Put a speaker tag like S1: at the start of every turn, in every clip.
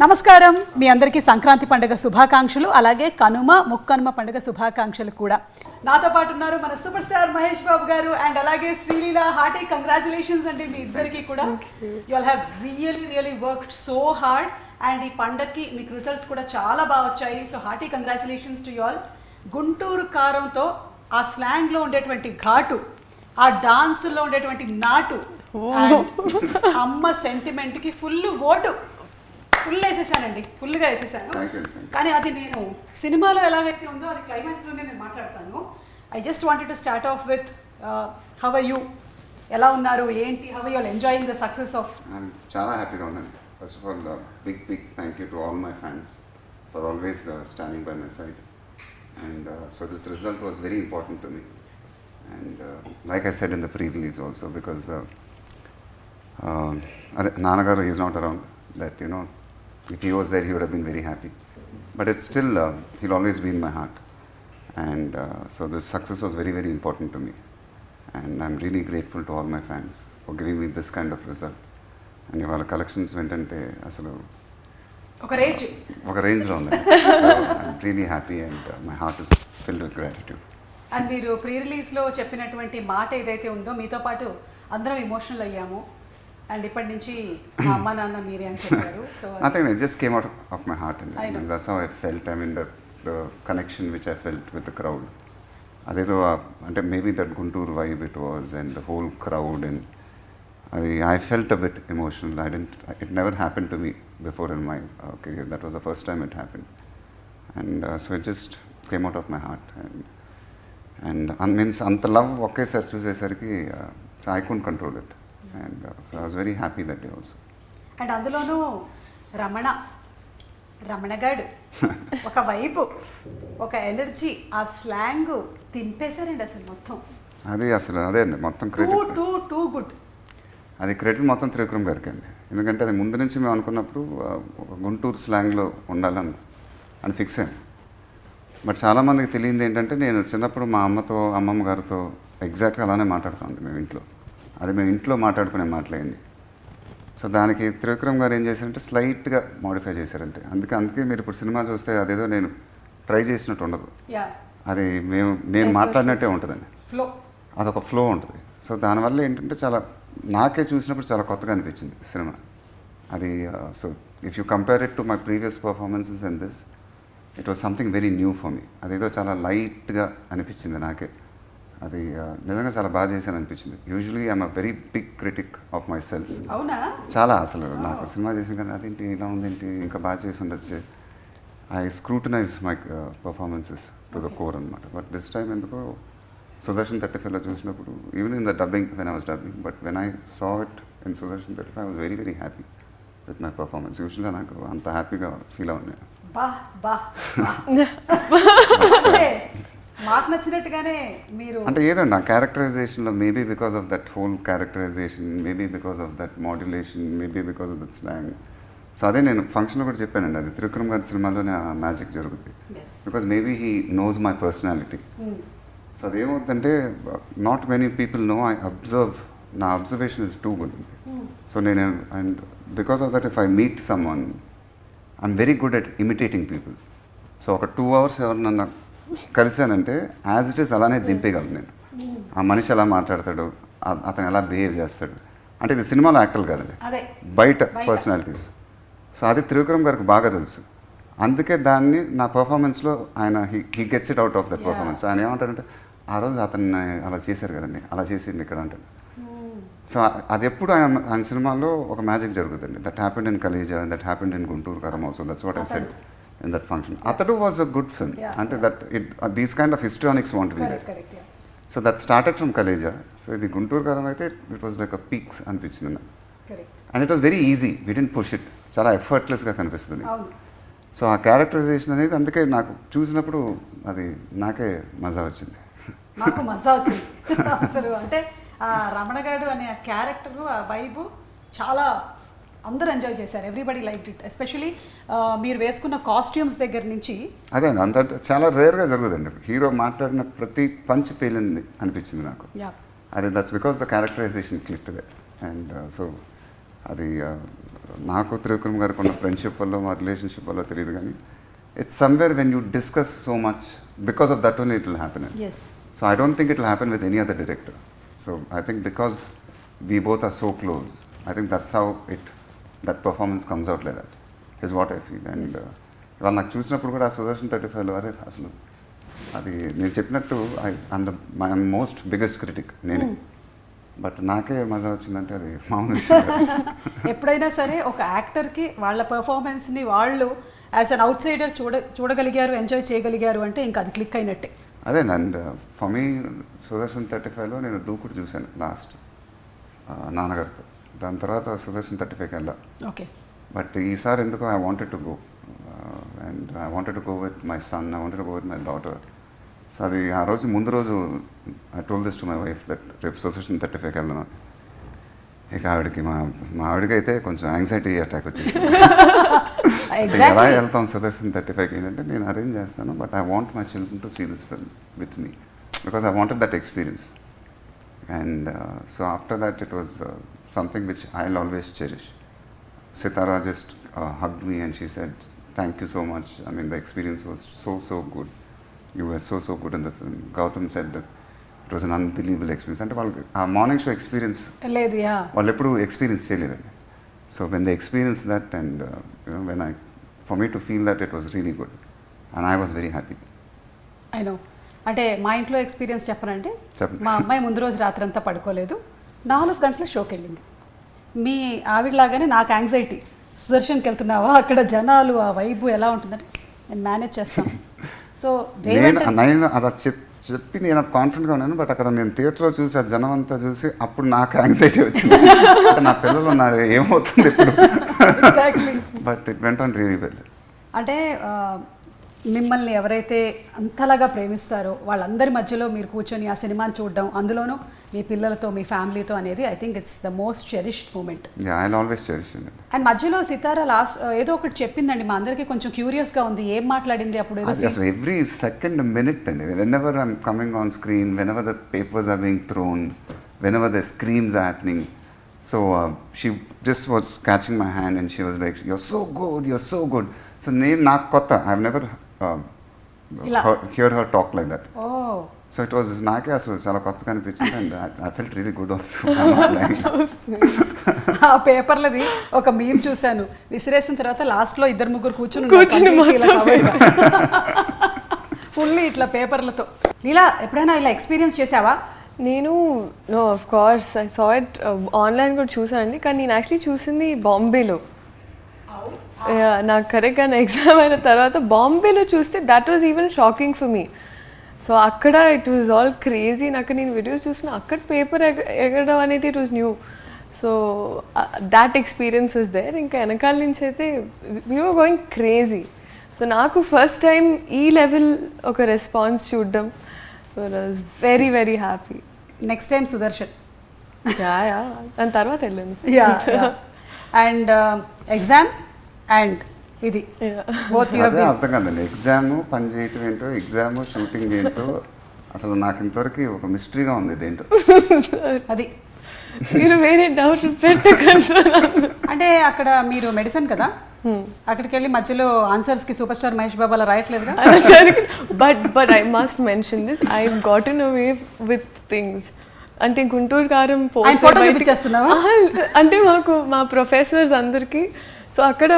S1: నమస్కారం మీ అందరికీ సంక్రాంతి పండుగ శుభాకాంక్షలు అలాగే కనుమ ముక్కనుమ పండుగ శుభాకాంక్షలు కూడా నాతో పాటు ఉన్నారు మన సూపర్ స్టార్ మహేష్ బాబు గారు అండ్ అలాగే శ్రీలీల హార్టీ కంగ్రాచులేషన్స్ అండి మీ ఇద్దరికి కూడా you all have really worked so hard and ఈ పండగకి మీకు రిజల్ట్స్ కూడా చాలా బాగా వచ్చాయి so hearty congratulations to you all గుంటూరు కారంతో ఆ స్లాంగ్ లో ఉండేటువంటి ఘాటు ఆ డాన్స్ లో ఉండేటువంటి నాటు అమ్మ సెంటిమెంట్ కి ఫుల్ ఓటు ఫుల్ వేసేసానండి ఫుల్గా వేసేసాను కానీ అది నేను సినిమాలో ఎలాగైతే ఉందో అది క్లైమాక్స్లోనే నేను మాట్లాడతాను I just wanted to start off with how are you ఎలా ఉన్నారు ఏంటి how are enjoying the success of
S2: చాలా హ్యాపీగా ఉన్నాను first of all big thank you to all my fans for always standing by my side and so this result was very important to me and like I said in the pre release also because అదే నాన్నగారు is not around that you know if he was there, he would have been very happy. But it's still, he'll always be in my heart. And so this success was very important to me. And I'm really grateful to all my fans for giving me this kind of result. And ఇవాళ collections వెంటంటే అసలు ఒక రేంజ్లో ఉంది. So I'm really happy and my heart is filled with gratitude.
S1: And మీరు pre రిలీజ్లో చెప్పినటువంటి మాట ఏదైతే ఉందో మీతో పాటు అందరం ఎమోషనల్ అయ్యాము అండ్ ఇప్పటి నుంచి మా అమ్మ నాన్న మీరే అని చెప్పారు so
S2: I think it just came out of my heart and that's how I felt. I mean the connection which I felt with the crowd. అదేదో అంటే maybe that Guntur vibe it was and the whole crowd and I felt a bit emotional. It never happened to me before in my career. That was the first time it happened. And so it just came out of my heart and means అంత love ఒకేసారి చూసేసరికి I couldn't control it. And so I was very happy that day also.
S1: And అందులోనూ రమణగాడు ఒక వైపు ఒక energy ఆ slang తింపేశారండి అసలు మొత్తం
S2: అదే అండి మొత్తం క్రెడిట్
S1: టూ గుడ్
S2: అది క్రెడిట్ మొత్తం త్రివిక్రమ్ గారికి అండి ఎందుకంటే అది ముందు నుంచి మేము అనుకున్నప్పుడు గుంటూరు స్లాంగ్లో ఉండాలని అని ఫిక్స్ అయ్యాం బట్ చాలామందికి తెలియంది ఏంటంటే నేను చిన్నప్పుడు మా అమ్మమ్మ గారితో ఎగ్జాక్ట్గా అలానే మాట్లాడుతాం మేము ఇంట్లో అది మేము ఇంట్లో మాట్లాడుకునే మాట్లాడింది సో దానికి త్రివిక్రమ్ గారు ఏం చేశారంటే స్లైట్గా మోడిఫై చేశారంటే అందుకే మీరు ఇప్పుడు సినిమా చూస్తే అదేదో నేను ట్రై చేసినట్టు ఉండదు అది నేను మాట్లాడినట్టే ఉంటుందండి
S1: ఫ్లో
S2: అదొక ఫ్లో ఉంటుంది సో దానివల్ల ఏంటంటే చాలా నాకే చూసినప్పుడు చాలా కొత్తగా అనిపించింది సినిమా అది so if you compare it to my previous performances and this it was something very new for me అదేదో చాలా లైట్గా అనిపించింది నాకే అది నిజంగా చాలా బాగా చేశాను అనిపించింది usually I'm a very big critic of myself చాలా అసలు నాకు సినిమా చేసిన కానీ అదేంటి ఇలా ఉందేంటి ఇంకా బాగా చేసి ఉండొచ్చే I scrutinize my performances to the core అనమాట బట్ దిస్ టైమ్ ఎందుకో సుదర్శన్ 35లో చూసినప్పుడు even in the dubbing when I was dubbing but when I saw it in Sudarshan 35 I was very happy with my performance యూజువల్గా నాకు అంత హ్యాపీగా feel అవును
S1: మాకు నచ్చినట్టుగానే మీరు
S2: అంటే ఏదండి ఆ క్యారెక్టరైజేషన్లో maybe because of that whole characterization maybe because of that modulation maybe because of that slang so అదే నేను ఫంక్షన్లో కూడా చెప్పానండి అది త్రివిక్రమ్ గారి సినిమాలోనే ఆ మ్యాజిక్ జరుగుతుంది because maybe he knows my personality so అదేమవుతుందంటే not many people know I observe నా observation is too good so నేను and because of that if I meet someone I'm very good at imitating people so ఒక 2 hours ఎవరినన్నా కలిశానంటే as it is అలానే దింపేయగలను నేను ఆ మనిషి ఎలా మాట్లాడతాడు అతను ఎలా బిహేవ్ చేస్తాడు అంటే ఇది సినిమాలో యాక్టర్లు కాదండి బయట పర్సనాలిటీస్ సో అది త్రివిక్రమ్ గారికి బాగా తెలుసు అందుకే దాన్ని నా పర్ఫార్మెన్స్లో ఆయన he gets it out of that performance ఆయన ఏమంటాడంటే ఆ రోజు అతన్ని అలా చేశారు కదండి అలా చేసింది ఇక్కడ అంటాడు సో అది ఎప్పుడు ఆయన సినిమాలో ఒక మ్యాజిక్ జరుగుతుంది that happened in Khaleja that happened in Guntur Kaaram also that's what I said in that function. Atadu was a good film. Ante that these kind of histrionics want to be there. So that started from Kaleja. So the Guntur Kaaram aithe it was like a peaks anpichindi na. Correct. And it was very easy. We didn't push it. Chala effortless ga kanipistundi. So ఆ characterisation అనేది అందుకే నాకు చూసినప్పుడు అది నాకే మజా వచ్చింది
S1: నాకు మజా వచ్చింది అసలు అంటే రమణగాడు అనే ఆ క్యారెక్టర్ ఆ వైబు చాలా అందరూ ఎంజాయ్ చేశారు ఎవ్రీబడి లైక్ ఇట్ ఎస్పెషలీ మీరు వేసుకున్న కాస్ట్యూమ్స్ దగ్గర నుంచి
S2: అదే అంత చాలా రేర్గా జరుగుతుంది హీరో మాట్లాడిన ప్రతి పంచ్ పేలింది అనిపించింది నాకు అది that's because the characterization click that and so అది నాకు త్రివిక్రమ్ గారికి ఉన్న ఫ్రెండ్షిప్ వల్ల మా రిలేషన్షిప్ వల్ల తెలియదు కానీ it's somewhere when you discuss so much because of that only it will happen.
S1: Yes
S2: so I don't think it will happen with any other director. So I think because we both are so close, I think that's how that performance comes out like that is what I feel. And ఇవాళ నాకు చూసినప్పుడు కూడా ఆ సుదర్శన్ 35 వరే అసలు అది నేను చెప్పినట్టు మై మోస్ట్ బిగ్గెస్ట్ క్రిటిక్ నేనే, బట్ నాకే మజా వచ్చిందంటే అది మామూలు విషయం కాదు.
S1: ఎప్పుడైనా సరే ఒక యాక్టర్కి వాళ్ళ పర్ఫార్మెన్స్ని వాళ్ళు యాజ్ అన్ అవుట్ సైడర్ చూడగలిగారు, ఎంజాయ్ చేయగలిగారు అంటే ఇంకా అది క్లిక్ అయినట్టే.
S2: అదే అండ్ ఫర్ మీ సుదర్శన్ 35లో నేను దూకుడు చూశాను లాస్ట్ నాన్నగారితో, దాని తర్వాత సుదర్శన్ 35కి వెళ్ళా.
S1: ఓకే.
S2: బట్ ఈసారి ఎందుకో I wanted to go and I wanted to go with my son, I wanted to go with my daughter. So అది ఆ రోజు ముందు రోజు I told this to my wife that రేపు సుదర్శన్ 35కి వెళ్దాను. ఇక ఆవిడకి మా ఆవిడకి అయితే కొంచెం యాంగ్జైటీ అటాక్ వచ్చేసి ఎలా వెళ్తాం సుదర్శన్ 35కి ఏంటంటే నేను అరేంజ్ చేస్తాను, but I want my children to see this film with me because I wanted that experience. And so after that it was something which I will always cherish. Sitara just hugged me and she said, "Thank you so much. I mean, the experience was so good. You were so good in the film." Gautam said that it was an unbelievable experience. అంటే వాళ్ళకి ఆ morning show experience
S1: లేదు,
S2: వాళ్ళు ఎప్పుడు experience చేయలేదండి. So when they experience that and when for me to feel that it was really good and I was very happy.
S1: I know. అంటే మా ఇంట్లో ఎక్స్పీరియన్స్ చెప్పనంటే
S2: చెప్పండి.
S1: మా అమ్మాయి ముందు రోజు రాత్రంతా పడుకోలేదు, 4 గంటల షోకి వెళ్ళింది. మీ ఆవిడలాగానే నాకు యాంగ్జైటీ, సుదర్శన్కి వెళ్తున్నావా, అక్కడ జనాలు ఆ వైబు ఎలా ఉంటుందంటే నేను మేనేజ్ చేస్తాను. సో
S2: నేను అలా చెప్పి నేను కాన్ఫిడెంట్గా ఉన్నాను, బట్ అక్కడ నేను థియేటర్లో చూసి ఆ జనం అంతా చూసి అప్పుడు నాకు యాంగ్జైటీ వచ్చింది. అంటే నా పిల్లలు ఉన్నారు ఏమవుతుంది ఇప్పుడు, but it went on really well.
S1: అంటే మిమ్మల్ని ఎవరైతే అంతలాగా ప్రేమిస్తారో వాళ్ళందరి మధ్యలో మీరు కూర్చొని ఆ సినిమాని చూడడం, అందులోనూ మీ పిల్లలతో మీ ఫ్యామిలీతో అనేది I think it's the most cherished moment. And మధ్యలో సితారా లాస్ట్ ఏదో ఒకటి చెప్పిందండి, మా అందరికీ కొంచెం క్యూరియస్గా ఉంది, ఏం మాట్లాడింది అప్పుడు?
S2: అసలు ఎవ్రీ సెకండ్ మినిట్ అండి, whenever I'm coming on screen, whenever the papers are being thrown, whenever the screams are happening, so she just was catching my hand and she was like you're so good, you're so good. So నేను నాకు కొత్త, I have never hear her talk like that.
S1: Oh.
S2: So it was నాకే అసలు చాలా కొత్తగా అనిపించింది and I felt really good also.
S1: ఆ పేపర్లది ఒక మీమ్ చూశాను, విసిరేసిన తర్వాత లాస్ట్లో 2-3 కూర్చుని ఫుల్లీ ఇట్లా పేపర్లతో. లీలా ఎప్పుడైనా ఇలా ఎక్స్పీరియన్స్ చేసావా?
S3: నేను no of course I saw it online కూడా చూసానండి, కానీ నేను యాక్చువల్లీ చూసింది బాంబేలో. నాకు కరెక్ట్గా నా ఎగ్జామ్ అయిన తర్వాత బాంబేలో చూస్తే that was even shocking for me. So అక్కడ ఇట్ వాజ్ ఆల్ క్రేజీ. నాకు నేను వీడియోస్ చూసిన అక్కడ పేపర్ ఎగరడం అనేది it was new. So that experience was there. ఇంకా వెనకాల నుంచి అయితే we were going crazy. So నాకు ఫస్ట్ టైం ఈ లెవెల్ ఒక రెస్పాన్స్ చూడడం, so I was very very happy.
S1: Next time Sudarshan
S3: దాని తర్వాత వెళ్ళాను.
S1: అండ్ ఎగ్జామ్ అండ్ ఇది
S2: అర్థం కాదండి, ఎగ్జామ్ పని చేయటం ఏంటో, ఎగ్జామ్ షూటింగ్ ఏంటో అసలు నాకు ఇంతవరకు ఒక మిస్టరీగా ఉంది ఇదేంటో.
S1: అది
S3: మీరు వేరే డౌట్ పెట్టకండి.
S1: అంటే అక్కడ మీరు మెడిసిన్ కదా, అక్కడికి వెళ్ళి మధ్యలో ఆన్సర్స్కి సూపర్ స్టార్ మహేష్ బాబు అలా రాయట్లేదు కదా.
S3: But I must mention this, I గాటన్ away with things. అంటే గుంటూరు కారం
S1: ఫోటో చూపించేస్తున్నావా
S3: అంటే మాకు మా ప్రొఫెసర్స్ అందరికీ, సో అక్కడ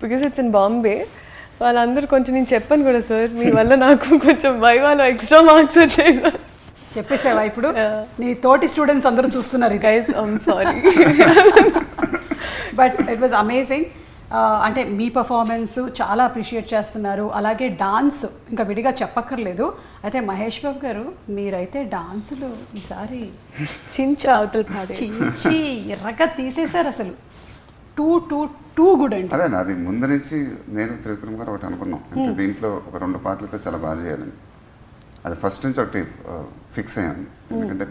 S3: బికాస్ ఇట్స్ ఇన్ బాంబే, వాళ్ళందరూ కొంచెం నేను చెప్పాను కూడా, సార్ మీ వల్ల నాకు కొంచెం వైవాలో ఎక్స్ట్రా మార్క్స్ వచ్చాయి సార్.
S1: చెప్పేసావా ఇప్పుడు? నీ తోటి స్టూడెంట్స్ అందరూ చూస్తున్నారు
S3: guys, I'm sorry.
S1: But it was amazing. అంటే మీ పర్ఫార్మెన్స్ చాలా అప్రిషియేట్ చేస్తున్నారు, అలాగే డాన్స్ ఇంకా విడిగా చెప్పక్కర్లేదు. అయితే మహేష్ బాబు గారు మీరైతే డాన్సులు ఈసారి
S3: చించి అవతల
S1: చించి ఎర్రగా తీసేశారు అసలు. టూ గుడ్ అండి.
S2: అదే అది ముందు నుంచి నేను త్రివిక్రమ్ గారు ఒకటి అనుకున్నాం, అంటే దీంట్లో ఒక 2 పాటలతో చాలా బాగా చేయాలని. అది ఫస్ట్ నుంచి ఒకటి ఫిక్స్ అయ్యాను, ఎందుకంటే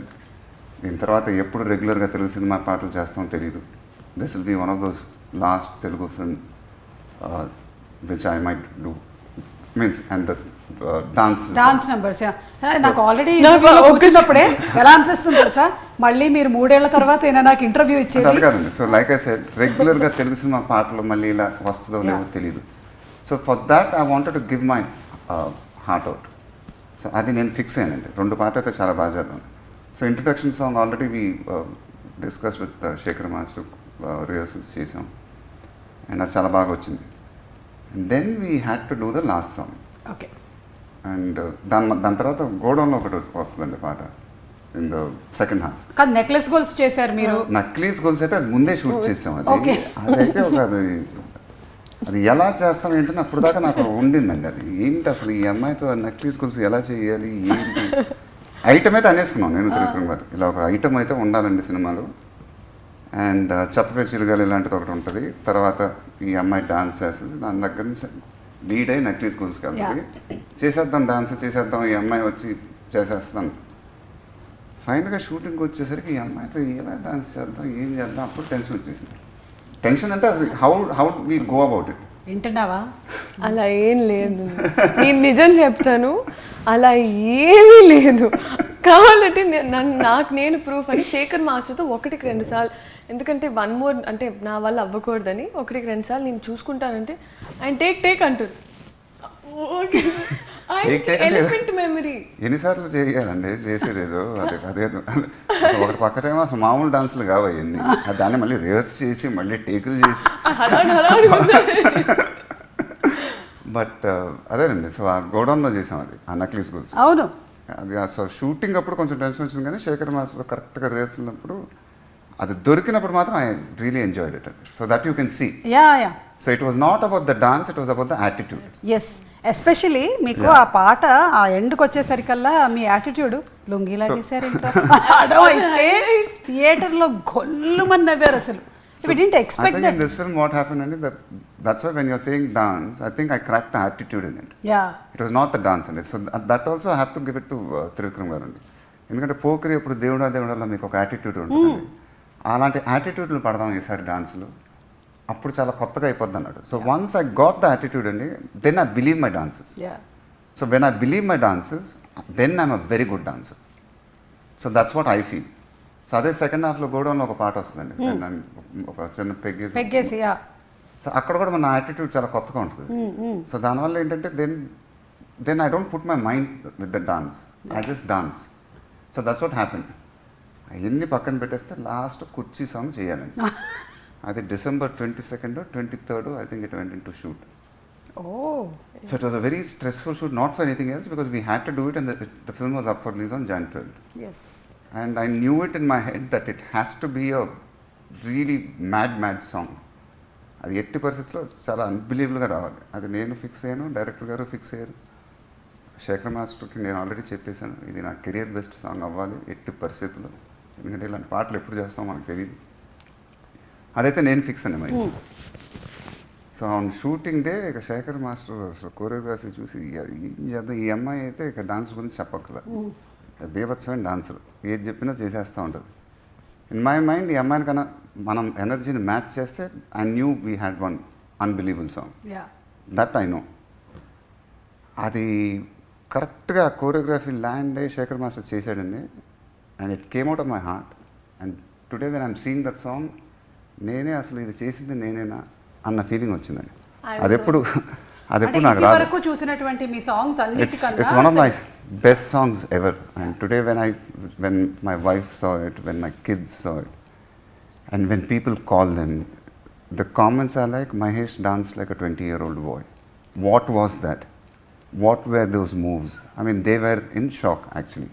S2: దీని తర్వాత ఎప్పుడు రెగ్యులర్గా తెలుగు సినిమా పాటలు చేస్తామో తెలియదు. This will be one of those last Telugu film which I might do means and the dance
S1: dance numbers నాకు ఆల్రెడీ
S3: నాకు
S1: కూర్చున్నప్పుడే ఎలా అనిపిస్తుంది తెలుసా, మళ్ళీ మీరు 3 ఏళ్ల తర్వాత అయినా నాకు ఇంటర్వ్యూ ఇచ్చేది.
S2: అది కాదండి. సో లైక్ ఐ సెడ్ రెగ్యులర్గా తెలుగు సినిమా పాటలు మళ్ళీ ఇలా వస్తుందో లేదో తెలియదు. So for that I wanted to give my heart out. So అది నేను ఫిక్స్ అయ్యానండి. 2 పాటలు అయితే చాలా బాగా చేద్దాం. So introduction song already we discuss with Shekhar master, rehearsals చేసాం అండ్ అది చాలా బాగా వచ్చింది. And then we had to do the last song.
S1: Okay.
S2: And దాని తర్వాత గోడౌన్లో ఒకటి వస్తుందండి పాట ఇన్ ద సెకండ్ హాఫ్.
S1: కాదు, నెక్లెస్ గోల్స్ చేశారు మీరు.
S2: నక్లీస్ గోల్స్ అయితే అది ముందే షూట్ చేసాం. అదైతే ఒక అది ఎలా చేస్తాం ఏంటని అప్పుడు దాకా నాకు ఉండిందండి. అది ఏంటి అసలు ఈ అమ్మాయితో నక్లీస్ గోల్స్ ఎలా చేయాలి ఏంటి ఐటమ్ అయితే అనేసుకున్నాం నేను త్రివిక్రమ్ గారు. ఇలా ఒక ఐటమ్ అయితే ఉండాలండి సినిమాలో. అండ్ చెప్పవే చిరుగాలి ఇలాంటిది ఒకటి ఉంటుంది. తర్వాత ఈ అమ్మాయి డాన్స్ చేస్తుంది. దాని దగ్గర నుంచి లీడ్ అయ్యి నక్లీస్ గోల్స్ కాబట్టి చేసేద్దాం, డాన్స్ చేసేద్దాం, ఈ అమ్మాయి వచ్చి చేసేస్తాం. ఫైనల్గా షూటింగ్కి వచ్చేసరికి ఈ అమ్మాయితో ఎలా డాన్స్ చేద్దాం, ఏం చేద్దాం, అప్పుడు టెన్షన్ వచ్చేసింది. టెన్షన్ అంటే how we go about it.
S1: వింటున్నావా?
S3: అలా ఏం లేదు, నేను నిజం చెప్తాను, అలా ఏమీ లేదు. కావాలంటే నాకు నేను ప్రూఫ్ అని శేఖర్ మాస్టర్తో 1-2 సార్లు, ఎందుకంటే 1 more అంటే నా వల్ల అవ్వకూడదని 1-2 సార్లు నేను చూసుకుంటానంటే ఆయన టేక్ అంటారు. ఎలిఫెంట్ మెమరీ
S2: ఎన్నిసార్లు చేయాలండి చేసేదేదో అదే ఒకటి పక్కనేమో అసలు మామూలు డాన్సులు కావన్నీ, దాన్ని మళ్ళీ రివర్స్ చేసి మళ్ళీ టేకులు చేసి బట్ అదేనండి. సో ఆ గోడౌన్లో చేసాం అది, ఆ నక్లీస్ గోల్స్.
S1: అవును.
S2: అది సో షూటింగ్ అప్పుడు కొంచెం టెన్షన్ వచ్చింది, కానీ శేఖర్ మాస్టర్తో కరెక్ట్గా రిహర్సల్నప్పుడు అది దొరికినప్పుడు మాత్రం I really enjoyed it. So that you can see. So it was not about the dance, it was about the attitude.
S1: Yes, especially మీకు ఆ పాట ఆ ఎండ్కి వచ్చేసరికల్లా మీ యాటిట్యూడ్ లొంగిలా చేశారు. అయితే థియేటర్లో గొల్లుమని నవ్వారు అసలు. We didn't expect that.
S2: In this film what happened, and that's why when you're saying dance, I think I cracked the attitude in it.
S1: Yeah.
S2: It was not the dance in it. So that also I have to give it to Trivikram garu. ఎందుకంటే పోకరి అప్పుడు దేవుడా మీకు ఒక attitude ఉంటుంది. అలాంటి యాటిట్యూడ్లు పడదాం ఈసారి డాన్స్లో, అప్పుడు చాలా కొత్తగా అయిపోద్ది అన్నాడు. So once I got the attitude అండి, then I believe my dances. So when I believe my dances, then I'm a very good dancer. So that's what I feel. So అదే సెకండ్ హాఫ్లో గోడౌన్లో ఒక పాట వస్తుందండి, ఒక చిన్న పెగ్గేసి. సో అక్కడ కూడా మన యాటిట్యూడ్ చాలా కొత్తగా ఉంటుంది. సో దానివల్ల ఏంటంటే then I don't put my mind with the dance, I just dance. So that's what happen. అవన్నీ పక్కన పెట్టేస్తే లాస్ట్ కుర్చీ సాంగ్ చేయాలండి. అది December 22nd or 23rd, I think it went into shoot.
S1: Oh.
S2: So it was a very stressful shoot, not for anything else, because we had to do it, and the film was up for release on Jan 12th.
S1: Yes.
S2: And I knew it in my head that it has to be a really mad song. అది ఎట్టి పరిస్థితుల్లో చాలా అన్బిలీవబుల్గా రావాలి. అది నేను fix అయ్యాను, director గారు fix అయ్యారు. శేఖర్ మాస్టర్కి నేను ఆల్రెడీ చెప్పేశాను, ఇది నా కెరియర్ బెస్ట్ సాంగ్ అవ్వాలి ఎట్టి పరిస్థితుల్లో, ఎందుకంటే ఇలాంటి పాటలు ఎప్పుడు చేస్తామో మనకు తెలియదు. అదైతే నేను ఫిక్స్ అండి మరి. సో ఆన్ షూటింగ్ డే ఇక శేఖర్ మాస్టర్ అసలు కోరియోగ్రఫీ చూసి ఏం చేద్దాం, ఈ అమ్మాయి అయితే ఇక డాన్స్ గురించి చెప్పక్కల, బీభత్సమైన డాన్సర్, ఏది చెప్పినా చేసేస్తూ ఉంటుంది. ఇన్ మై మైండ్ ఈ అమ్మాయిని కన్నా మనం ఎనర్జీని మ్యాచ్ చేస్తే I knew we had one unbelievable song. That I know. అది కరెక్ట్గా కోరియోగ్రఫీ ల్యాండ్ అయ్యి శేఖర్ మాస్టర్ చేశాడండి. And it came out of my heart. And today when I'm seeing that song, నేనే అసలు ఇది చేసింది నేనేనా అన్న ఫీలింగ్ వచ్చిందండి. అదెప్పుడు నాకు రాదు.
S1: చూసినటువంటి మీ songs
S2: it's one of my best songs ever. And today when my wife saw it, when my kids saw it, and when people call them, the comments are like, Mahesh danced like a 20-year-old boy. What was that? What were those moves? I mean, they were in shock actually.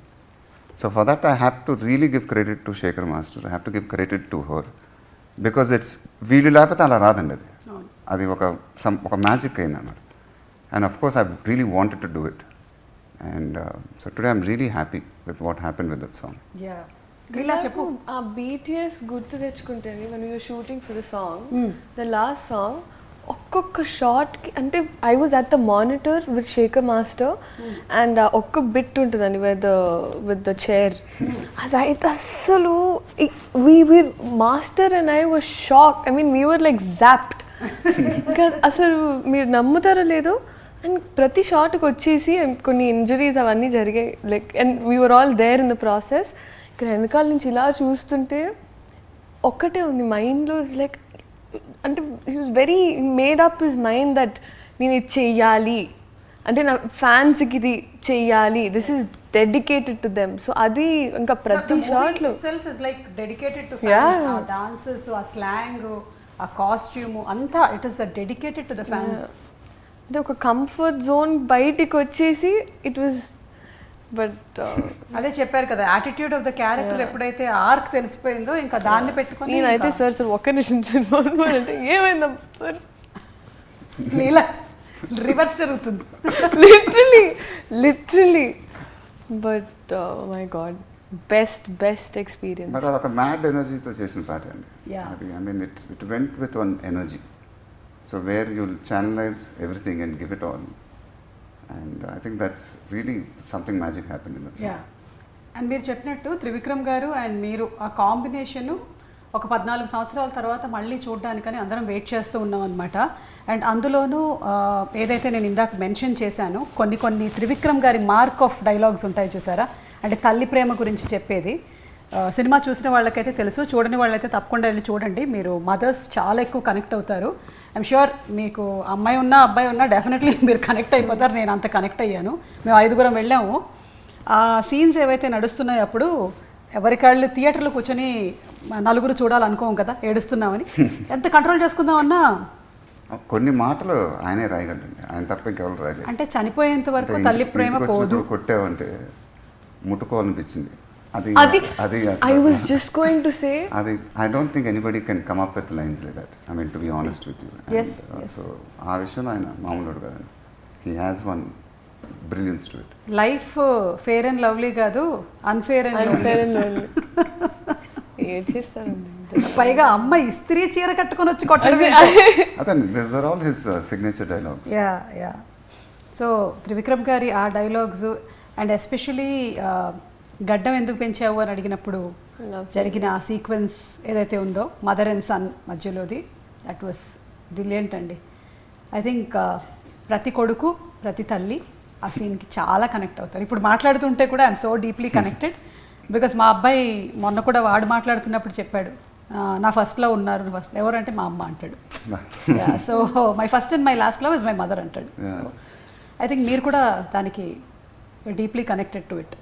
S2: So for that I have to really give credit to Shekhar Master. I have to give credit to her, because it's వీళ్ళు లేకపోతే అలా రాదండి. అది ఒక magic అయింది అన్నమాట. And of course I really wanted to do it. And so today I'm really happy with what happen with that song.
S1: చెప్పు.
S3: ఆ BTS గుర్తు తెచ్చుకుంటే when we were shooting for the song, the last song, ఒక్కొక్క షార్ట్కి అంటే I was at the monitor with Shekhar master, and ఒక్క bit ఉంటుందండి with the chair. అదైతే అస్సలు master and I was shock. I mean we were like zapped. అసలు మీరు నమ్ముతారో లేదో, అండ్ ప్రతి షాట్కి వచ్చేసి కొన్ని ఇంజరీస్ అవన్నీ జరిగాయి like and we're all there in the process. ఇక్కడ వెనకాల నుంచి ఇలా చూస్తుంటే ఒక్కటే ఉంది మైండ్లో, లైక్ అంటే he was very made up his mind that నేను ఇది చెయ్యాలి, అంటే నా ఫ్యాన్స్కి ఇది చెయ్యాలి, this is dedicated to them. So అది ఇంకా ప్రతి షాట్లో
S1: self is like dedicated to fans. ఆ డాన్సెస్, ఆ స్లాంగ్, ఆ కాస్ట్యూమ్ అంతా it is dedicated to the fans.
S3: అంటే ఒక కంఫర్ట్ జోన్ బయటికి వచ్చేసి ఇట్ వాజ్. బట్
S1: అదే చెప్పారు కదా, యాటిట్యూడ్ ఆఫ్ ద క్యారెక్టర్ ఎప్పుడైతే ఆర్క్ తెలిసిపోయిందో ఇంకా దాన్ని పెట్టుకొని
S3: నేనైతే సార్ ఒక్క నిమిషం సినిమా అంటే ఏమైందా సార్
S1: లీలా రివర్స్ జరుగుతుంది
S3: literally. But my god, best experience.
S2: But అదొక మ్యాడ్ ఎనర్జీతో చేసిన పాట అండి అది. I mean it went with one energy. So where you'll channelize everything and give it all. And I think that's really something magic happen in that.
S1: And మీరు చెప్పినట్టు త్రివిక్రమ్ గారు and మీరు ఆ కాంబినేషను ఒక 14 సంవత్సరాల తర్వాత మళ్ళీ చూడడానికని అందరం వెయిట్ చేస్తూ ఉన్నాం అనమాట. అండ్ అందులోనూ ఏదైతే నేను ఇందాక మెన్షన్ చేశానో కొన్ని త్రివిక్రమ్ గారి మార్క్ ఆఫ్ డైలాగ్స్ ఉంటాయి చూసారా, అంటే తల్లి ప్రేమ గురించి చెప్పేది. సినిమా చూసిన వాళ్ళకైతే తెలుసు, చూడని వాళ్ళైతే తప్పకుండా వెళ్ళి చూడండి. మీరు మదర్స్ చాలా ఎక్కువ కనెక్ట్ అవుతారు. ఐఎమ్ ష్యూర్ మీకు అమ్మాయి ఉన్నా అబ్బాయి ఉన్నా డెఫినెట్లీ మీరు కనెక్ట్ అయిపోతారు. నేను అంత కనెక్ట్ అయ్యాను. మేము 5గురం వెళ్ళాము. ఆ సీన్స్ ఏవైతే నడుస్తున్నాయో అప్పుడు ఎవరికాళ్ళు థియేటర్లో కూర్చొని 4 చూడాలనుకోం కదా, ఏడుస్తున్నామని. ఎంత కంట్రోల్ చేసుకుందామన్నా
S2: కొన్ని మాటలు ఆయనే రాయగలండి, ఆయన తప్ప ఇంకెవరు రాయలేదు.
S1: అంటే చనిపోయేంత వరకు తల్లి ప్రేమ పోదు.
S2: కొట్టావంటే ముట్టుకోవాలనిపించింది. అది
S3: I was just going to say
S2: అది I don't think anybody can come up with lines like that. I mean, to be honest with you.
S1: Yes.
S2: So ఆ విషయంలో ఆయన మామూలుడు కాదు. He has one brilliance to it.
S1: Life fair and lovely కాదు, unfair and lovely. పైగా అమ్మ ఇస్త్రీ చీర కట్టుకొని వచ్చి కొట్టడం.
S2: These are all his signature dialogues.
S1: Yeah. So Trivikram గారి ఆ డైలాగ్స్ అండ్ ఎస్పెషలీ గడ్డం ఎందుకు పెంచావు అని అడిగినప్పుడు జరిగిన ఆ సీక్వెన్స్ ఏదైతే ఉందో మదర్ అండ్ సన్ మధ్యలోది, దట్ వాస్ బ్రిలియంట్ అండి. ఐ థింక్ ప్రతి కొడుకు ప్రతి తల్లి ఆ సీన్కి చాలా కనెక్ట్ అవుతారు. ఇప్పుడు మాట్లాడుతుంటే కూడా I'm so deeply connected because మా అబ్బాయి మొన్న కూడా వాడు మాట్లాడుతున్నప్పుడు చెప్పాడు, నా ఫస్ట్లో ఉన్నారు. ఫస్ట్ ఎవరంటే మా అమ్మ అంటాడు. So my first and my last love is my mother అంటాడు. ఐ థింక్ మీరు కూడా దానికి deeply connected to it,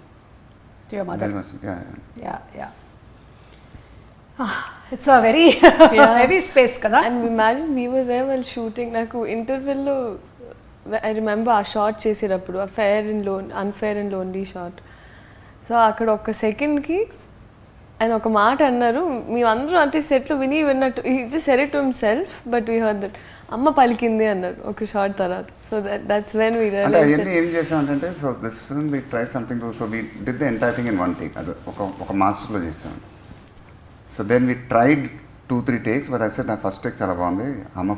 S1: to your mother. Yeah. It's a very heavy space kada.
S3: And imagine we were there while shooting. Naku interval lo I remember ఆ shot చేసేటప్పుడు ఆ unfair and lonely shot. So అక్కడ ఒక సెకండ్కి ఆయన ఒక మాట అన్నారు, మేమందరూ అంటే సెట్లో విన్నట్టు. he just said it to himself but we heard that అమ్మ పలికింది అన్నారు ఒక షార్ట్ తర్వాత. సో దట్స్ వెన్ వి
S2: అంటే అవన్నీ ఏం చేసామంటే, so this film we try something to, so we did the entire thing in 1 take. అది ఒక మాస్టర్లో చేసాం. So then we tried 2-3 takes, but I said నా ఫస్ట్ టేక్ చాలా బాగుంది, అమ్మ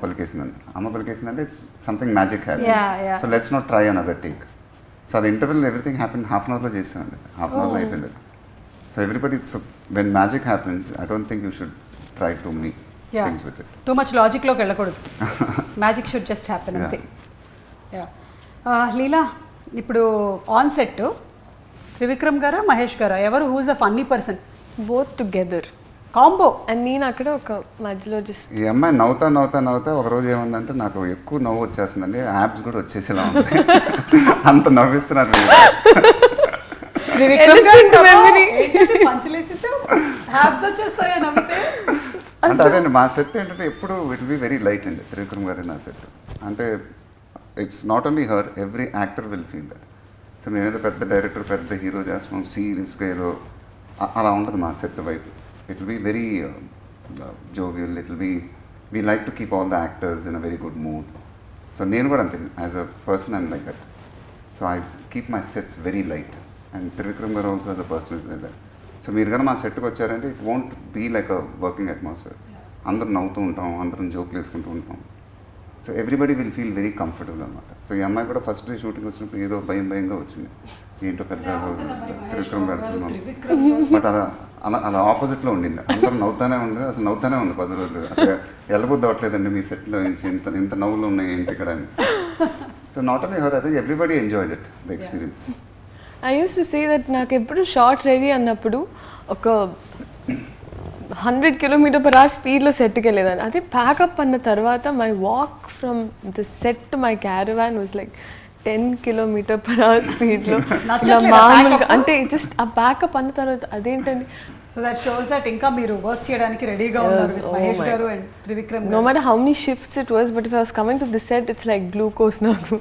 S2: పలికేసిందంటే it's something magic happen. So let's not try another take. So అది interval everything happen half an అవర్లో చేసామండి. హాఫ్ అన్ అవర్లో అయిపోయింది. So everybody, so when magic happens I don't think you should try to me things with it.
S1: Too much logic లోకి వెళ్ళకూడదు. Magic should just happen అంతే. లీలా, ఇప్పుడు on set Trivikram గారా మహేష్ గారా ఎవరు who's a funny person?
S3: Both together
S1: combo.
S3: And నేను అక్కడ ఒక మధ్యలో జస్ట్
S2: ఈ అమ్మాయి నవ్వుతా ఒక రోజు ఏముందంటే నాకు ఎక్కువ నవ్వు వచ్చేస్తుందండి, యాప్స్ కూడా వచ్చేసేలా ఉంది. అంత నవ్విస్తున్నారు.
S1: త్రివిక్రమ్ గారు పంచలేసేసావు, యాప్స్ వచ్చేస్తాయా నవ్వితే?
S2: అంటే అదేండి మా సెట్ ఏంటంటే ఎప్పుడు ఇట్ బి వెరీ లైట్ అండి త్రివిక్రమ్ గారి నా సెట్. అంటే it's not only her, every actor will feel that. So మేమేదో పెద్ద డైరెక్టర్ పెద్ద హీరో చేస్తున్నాం సీరియస్గా ఏదో అలా ఉంటుంది మా సెట్ వైపు. It will be very jovial, it will be we like to keep all the actors in a very good mood. So నేను కూడా అంతే as a person I'm like that. So I keep my sets very light and Trivikram garu also as a person is like that. So మీరు కానీ మా సెట్కి వచ్చారంటే it won't be like a working atmosphere. అందరం నవ్వుతూ ఉంటాం, అందరం జోకులు వేసుకుంటూ ఉంటాం. So everybody will feel very comfortable అనమాట. సో ఈ అమ్మాయి కూడా ఫస్ట్ డే షూటింగ్ వచ్చినప్పుడు ఏదో భయంగా వచ్చింది, ఏంటో పెద్ద త్రివిక్రమ్ గారి సినిమా. బట్ అలా ఆపోజిట్లో ఉండింది. అందరం నవ్వుతానే ఉంది, అసలు నవ్వుతానే ఉంది 10 రోజులు. అసలు వెళ్ళబుద్ధి అవ్వట్లేదండి మీ సెట్లో నుంచి ఇంత నవ్వులు ఉన్నాయి ఏంటి ఇక్కడ అని. So not only her, I think everybody enjoyed it, the experience.
S3: I use to say that నాకు ఎప్పుడు షార్ట్ రెడీ అన్నప్పుడు ఒక 100 km/h స్పీడ్లో సెట్కి వెళ్ళేదాన్ని. అదే ప్యాకప్ అన్న తర్వాత my walk from the set to my caravan was like 10 km/h స్పీడ్లో. మామూలుగా అంటే జస్ట్ ఆ ప్యాకప్ అన్న తర్వాత అదేంటండి.
S1: సో దట్ షోస్ దట్ ఇంకా మీరు వర్క్ చేయడానికి రెడీగా ఉన్నారు విత్ మహేష్ గారు and Trivikram.
S3: No matter how many shifts it was, but if I was coming to the set, it's like glucose నాకు.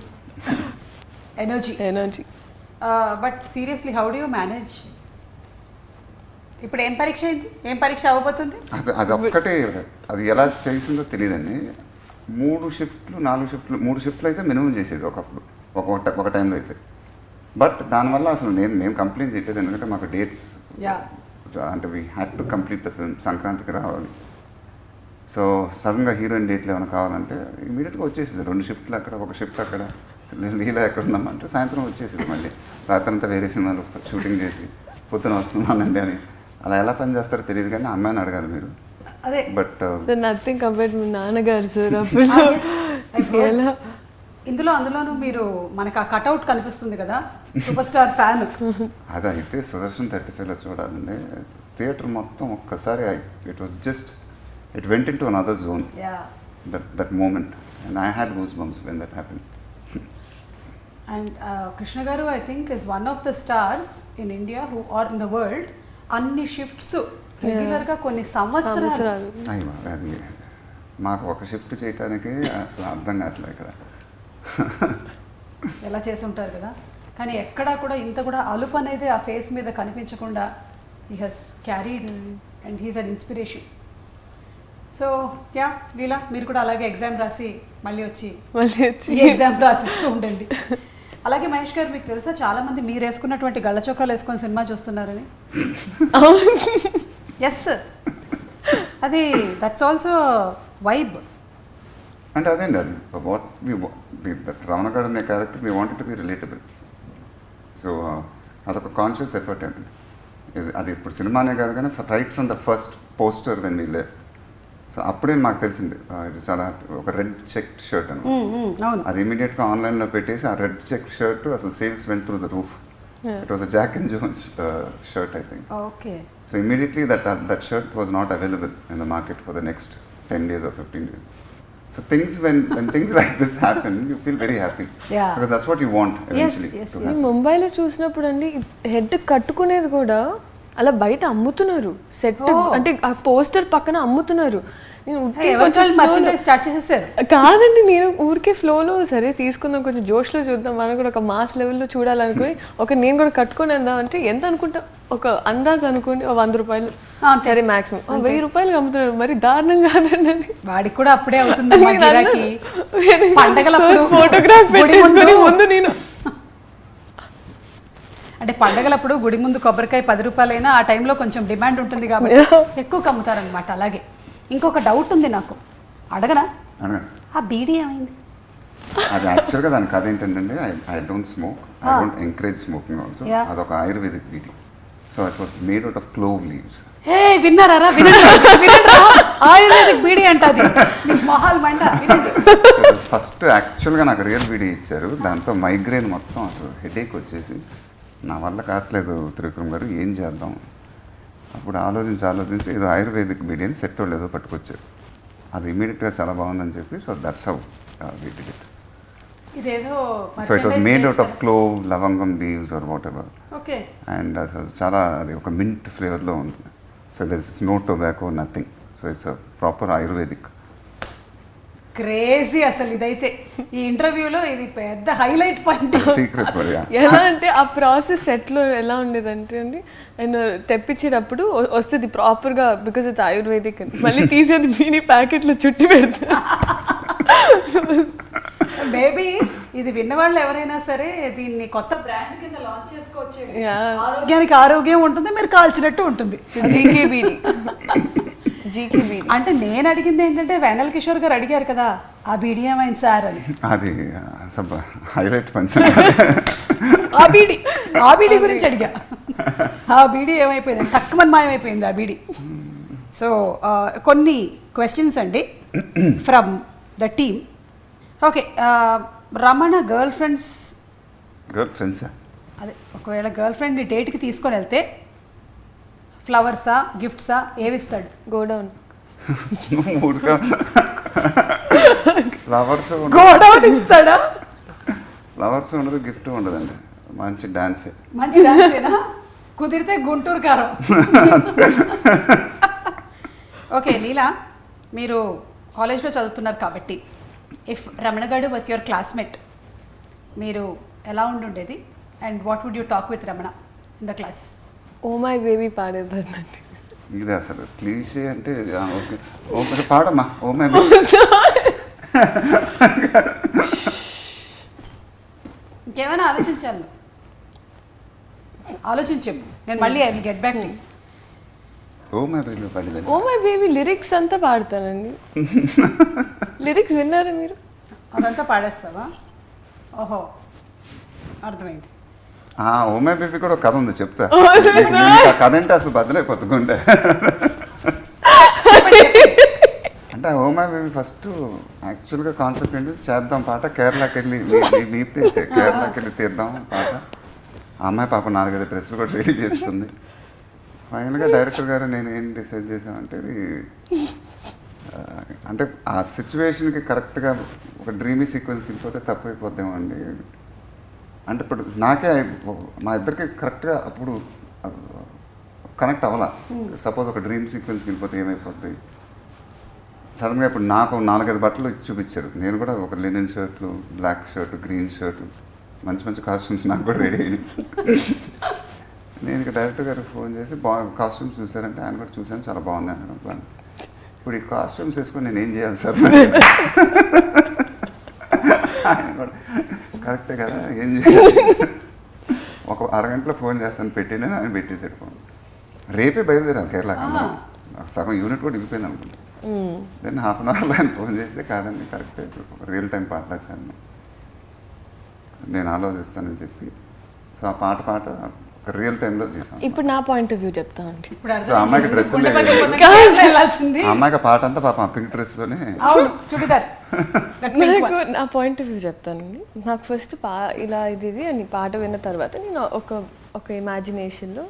S1: Energy. But seriously how do you manage? ఇప్పుడు ఏం పరీక్ష అయింది, ఏం పరీక్ష అవ్వబోతుంది?
S2: అది ఒక్కటే, అది ఎలా చేసిందో తెలియదండి. 3 షిఫ్ట్లు 4 షిఫ్ట్లు 3 షిఫ్ట్లు అయితే మినిమం చేసేది ఒకప్పుడు, ఒక టైంలో అయితే. బట్ దానివల్ల అసలు మేము కంప్లైంట్ చేయలేదు, ఎందుకంటే మాకు డేట్స్ అంటే we had to complete the film, సంక్రాంతికి రావాలి. సో సడన్గా హీరోయిన్ డేట్లు ఏమైనా కావాలంటే ఇమీడియట్గా వచ్చేసింది. 2 షిఫ్ట్లు అక్కడ, ఒక షిఫ్ట్ అక్కడ. లీలా ఎక్కడ ఉందామంటే సాయంత్రం వచ్చేసింది. మళ్ళీ రాత్రంతా వేరే సినిమాలు షూటింగ్ చేసి పొద్దున వస్తున్నానండి అని. అలా ఎలా పని చేస్తారో తెలియదు, కానీ అమ్మాయిని అడగాలి మీరు.
S1: అదే
S2: బట్
S3: నథింగ్ కంపేర్డ్ మీ నాన్నగారు సార్ అప్పుడు.
S1: అందులోనూ మీరు మనకు ఆ కట్అవుట్ కనిపిస్తుంది కదా, సూపర్ స్టార్ ఫ్యాన్.
S2: అదైతే సుదర్శన్ 35లో చూడాలండి. థియేటర్ మొత్తం ఒక్కసారి it went into another zone, that moment. And I had goose bumps when that happen.
S1: And Krishna garu I think is one of the stars in India who are in the world అన్ని shifts రెగ్యులర్గా కొన్ని సంవత్సరాలు.
S2: అది మాకు ఒక shift చేయడానికి అసలు అర్థం కావట్లేదు ఇక్కడ.
S1: ఎలా చేసి ఉంటారు కదా, కానీ ఎక్కడా కూడా ఇంత కూడా అలుపు అనేది ఆ ఫేస్ మీద కనిపించకుండా he he's carried and he's an inspiration. So yeah Leela, మీరు కూడా అలాగే ఎగ్జామ్ రాసి మళ్ళీ వచ్చి ఈ ఎగ్జామ్ రాసిస్తూ ఉండండి. అలాగే మహేష్ గారు, మీకు తెలుసా చాలా మంది మీరు వేసుకున్నటువంటి గళ్ళ చొక్కాలు వేసుకొని సినిమా చూస్తున్నారని? ఎస్, అది దట్స్ ఆల్సో వైబ్.
S2: అంటే అదేండి, అది వాట్ దట్ రమణగాడు అనే character we wanted to be relatable. So అదొక కాన్షియస్ ఎఫర్ట్ అండి. అది ఇప్పుడు సినిమానే కాదు, కానీ right from the first poster when we left. So అప్పుడే మాకు తెలిసింది ఇది చాలా ఒక రెడ్ చెక్ షర్ట్ అని. అది ఇమీడియట్గా ఆన్లైన్లో పెట్టేసి ఆ రెడ్ చెక్ షర్ట్ అసలు sales went through the roof. It was a Jack and Jones shirt I think.
S1: Okay.
S2: So immediately that shirt was not available in the market for the next 10 days or 15 days. So when things like this happen, you feel very happy.
S1: Yeah.
S2: Because that's what you want eventually.
S1: Yes.
S3: ముంబైలో చూసినప్పుడు అండి head కట్టుకునేది కూడా అలా బయట అమ్ముతున్నారు. Set అంటే ఆ poster పక్కన అమ్ముతున్నారు.
S1: స్టార్ట్ చేసేసారు
S3: కాదండి, నేను ఊరికే ఫ్లోలో సరే తీసుకుందాం, కొంచెం జోష్లో చూద్దాం, మనం కూడా ఒక మాస్ లెవెల్లో చూడాలనుకుని నేను కూడా కట్టుకొని వెళ్దాం అంటే ఎంత అనుకుంటా, ఒక అందాజ్ అనుకోండి 100 రూపాయలు, సరే మాక్సిమం 1000 రూపాయలు అమ్ముతున్నారు. మరి దారుణం కాదండి అది.
S1: వాడికి కూడా అప్పుడే అవుతుంది పండగలప్పుడు
S3: ఫోటోగ్రాఫ్ పెట్టేసుకొని ముందు నేను
S1: అంటే పండగలప్పుడు గుడి ముందు కొబ్బరికాయ 10 రూపాయలైనా ఆ టైంలో కొంచెం డిమాండ్ ఉంటుంది కాబట్టి ఎక్కువ కమ్ముతారనమాట. అలాగే ఇంకొక డౌట్ ఉంది నాకు, అడగనా? ఆ బీడీ ఏమైంది?
S2: అది యాక్చువల్గా దాని కథ ఏంటంటే I don't smoke, I don't encourage smoking also. అదొక ayurvedic beedi. So it was made out of clove leaves.
S1: Hey విన్నారా? ఆయుర్వేదిక్ బీడీ అంటది మొహాల్ మంట.
S2: ఫస్ట్ యాక్చువల్గా నాకు రియల్ బీడీ ఇచ్చారు, దాంతో మైగ్రేన్ మొత్తం అసలు హెడేక్ వచ్చేసి నా వల్ల కావట్లేదు త్రివిక్రమ్ గారు, ఏం చేద్దాం? అప్పుడు ఆలోచించి ఏదో ఆయుర్వేదిక్ బీడీ అని సెట్ వాళ్ళు ఏదో పట్టుకొచ్చారు. అది ఇమీడియట్గా చాలా బాగుందని చెప్పి, so that's how we did it. So it was made out of clove, లవంగం leaves or whatever.
S1: Okay.
S2: And చాలా అది ఒక మింట్ ఫ్లేవర్లో ఉంటుంది. So there is no tobacco, nothing. So it's proper ayurvedic.
S1: Crazy అసలు ఇదైతే ఈ ఇంటర్వ్యూలో ఇది పెద్ద హైలైట్ పాయింట్.
S3: ఎలా అంటే ఆ ప్రాసెస్ సెట్లో ఎలా ఉండేదంటే అండి, నేను తెప్పించేటప్పుడు వస్తుంది ప్రాపర్గా, బికాజ్ ఇట్స్ ఆయుర్వేదిక్ అని, మళ్ళీ తీసేది బీడీ ప్యాకెట్లో చుట్టి పెడతా.
S1: మేబీ ఇది విన్నవాళ్ళు ఎవరైనా సరే దీన్ని కొత్త బ్రాండ్ కింద లాంచ్ చేసుకోవచ్చు. ఆరోగ్యానికి ఆరోగ్యం ఉంటుంది, మీరు కాల్చినట్టు ఉంటుంది.
S3: జీకే బీడీ.
S1: అంటే నేను అడిగింది ఏంటంటే వేనల్ కిషోర్ గారు అడిగారు కదా ఆ బీడీ ఏమైంది సార్ అని.
S2: అది హైలైట్ పంచ్.
S1: ఆ బీడీ గురించి అడిగా. ఆ బీడీ ఏమైపోయింది, తక్కువ మాయమైపోయింది ఆ బీడీ. సో కొన్ని క్వశ్చన్స్ అండి from the team. Okay, Ramana girl friends అదే ఒకవేళ గర్ల్ ఫ్రెండ్ని డేట్కి తీసుకొని వెళ్తే ఫ్లవర్సా గిఫ్ట్సా ఏవిస్తాడు?
S3: గోడౌన్
S2: ఫ్లవర్స్
S1: గోడౌన్ ఇస్తాడా?
S2: ఫ్లవర్స్ ఉండదు, గిఫ్ట్ ఉండదండి, మంచి డాన్సే.
S1: మంచి డాన్సేనా? కుదిరితే గుంటూరు కారం. ఓకే లీలా, మీరు కాలేజ్లో చదువుతున్నారు కాబట్టి ఇఫ్ రమణ గారు వాస్ యువర్ క్లాస్మేట్, మీరు ఎలా ఉండుండేది and what would you talk with Ramana in the class?
S3: Oh my baby పాడేదండి.
S2: ఇది అసలు క్లీషే అంటే ఓకే ఓకే పాడమ్మా ఓ మై
S1: ఇంకేమైనా ఆలోచించాను, ఆలోచించి చెప్పు, నేను మళ్ళీ I will get back to.
S2: Oh my baby పాడేదండి.
S3: ఓ మై బేబీ లిరిక్స్ అంతా పాడతానండి. లిరిక్స్ విన్నారా మీరు?
S1: అదంతా పాడేస్తావా? ఓహో అర్థమైంది.
S2: ఓ మై బేబీ కూడా ఒక కథ ఉంది, చెప్తా. ఆ కథ అంటే అసలు బద్దలైపోతుండే. అంటే ఓ మై బేబీ ఫస్ట్ యాక్చువల్గా కాన్సెప్ట్ ఏంటి, చేద్దాం పాట, కేరళకి వెళ్ళి మీ ప్లేసే, కేరళకి వెళ్ళి తీద్దాం పాట. ఆ అమ్మాయి పాప 4-5 డ్రెస్సులు కూడా రెడీ చేసుకుంది. ఫైనల్గా డైరెక్టర్ గారు నేను ఏం డిసైడ్ చేసామంటే అంటే ఆ సిచ్యువేషన్కి కరెక్ట్గా ఒక డ్రీమీ సీక్వెన్స్ వెళ్ళిపోతే తప్పైపోద్దాం అండి. అంటే ఇప్పుడు నాకే మా ఇద్దరికి కరెక్ట్గా అప్పుడు కనెక్ట్ అవ్వాలా. సపోజ్ ఒక డ్రీమ్ సీక్వెన్స్కి వెళ్ళిపోతే ఏమైపోద్ది. సడన్గా ఇప్పుడు నాకు 4-5 బట్టలు చూపించారు, నేను కూడా ఒక లినెన్ షర్ట్లు, బ్లాక్ షర్ట్, గ్రీన్ షర్ట్, మంచి మంచి కాస్ట్యూమ్స్ నాకు కూడా రెడీ అయినాయి. నేను ఇక డైరెక్టర్ గారికి ఫోన్ చేసి కాస్ట్యూమ్స్ చూసారంటే ఆయన కూడా చూశాను, చాలా బాగుంది అన్నాడు. ఇప్పుడు ఈ కాస్ట్యూమ్స్ వేసుకొని నేను ఏం చేయాలి సార్? ఆయన కూడా కరెక్టే కదా, ఏం చేయాలి? ఒక అరగంటలో ఫోన్ చేస్తాను పెట్టినా, ఆయన పెట్టేసాడు ఫోన్. రేపే బయలుదేరాను కేరళకి. సగం యూనిట్ కూడా వెళ్ళిపోయింది అనుకుంటా. దెన్ హాఫ్ అన్ అవర్లో ఆయన ఫోన్ చేస్తే కాదండి కరెక్టే, ఒక రియల్ టైం పాట వచ్చాను, నేను ఆలోచిస్తానని చెప్పి సో ఆ పాట ఒక రియల్ టైంలో చేశాను.
S3: ఇప్పుడు నా పాయింట్ ఆఫ్ వ్యూ చెప్తానండి.
S2: సో అమ్మాయికి డ్రెస్ అమ్మాయికి పాట అంతా పాప పింక్ డ్రెస్లోనే.
S3: నాకు నా పాయింట్ ఆఫ్ వ్యూ చెప్తానండి. నాకు ఫస్ట్ ఇలా ఇది అని పాట విన్న తర్వాత నేను ఒక ఇమాజినేషన్లో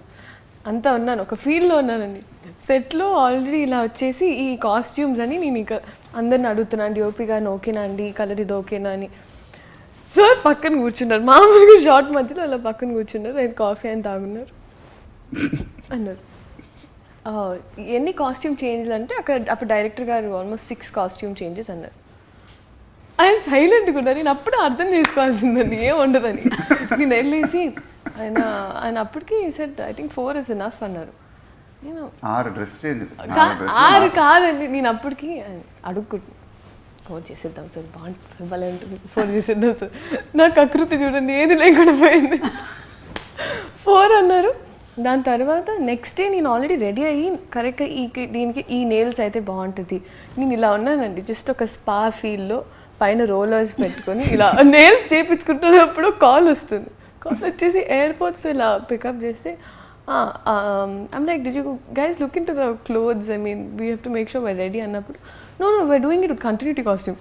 S3: అంతా ఉన్నాను, ఒక ఫీల్డ్లో ఉన్నానండి. సెట్లో ఆల్రెడీ ఇలా వచ్చేసి ఈ కాస్ట్యూమ్స్ అని నేను ఇక అందరిని అడుగుతున్నాను, డిఓపి గారిని ఓకేనా అండి, ఈ కలర్ ఇది ఓకేనా అని. సార్ పక్కన కూర్చున్నారు, మామూలుగా షార్ట్ మధ్యలో అలా పక్కన కూర్చున్నారు. ఆయన కాఫీ ఆయన తాగున్నారు అన్నారు. ఎన్ని కాస్ట్యూమ్ చేంజ్లు అంటే అప్పుడు డైరెక్టర్ గారు ఆల్మోస్ట్ 6 కాస్ట్యూమ్ చేంజెస్ అన్నారు. ఆయన సైలెంట్గా ఉన్నారు. నేను అప్పుడు అర్థం చేసుకోవాల్సిందండి ఏం ఉండదని. నేను వెళ్ళేసి ఆయన అప్పటికి set I think 4 is enough అన్నారు. నేను 6 కాదండి, నేను అప్పటికి అడుక్కుంటున్నాను, 4 చేసేద్దాం సార్, బాగుంటుంది, భలే ఉంటుంది, 4 చేసేద్దాం సార్. నాకు ఆకృతి చూడండి ఏది లేకుండా పోయింది. 4 అన్నారు. దాని తర్వాత నెక్స్ట్ డే నేను ఆల్రెడీ రెడీ అయ్యి కరెక్ట్గా దీనికి ఈ నెయిల్స్ అయితే బాగుంటుంది, నేను ఇలా ఉన్నానండి జస్ట్ ఒక స్పా ఫీల్లో పైన రోలర్స్ పెట్టుకొని ఇలా నెయిల్స్ చేయించుకుంటున్నప్పుడు కాల్ వస్తుంది. కాల్ వచ్చేసి ఎయిర్పోర్ట్స్ ఇలా పికప్ చేస్తే I'm like did you guys look in to the clothes, I mean we have to make sure we're ready అన్నప్పుడు no we're doing it with continuity costume.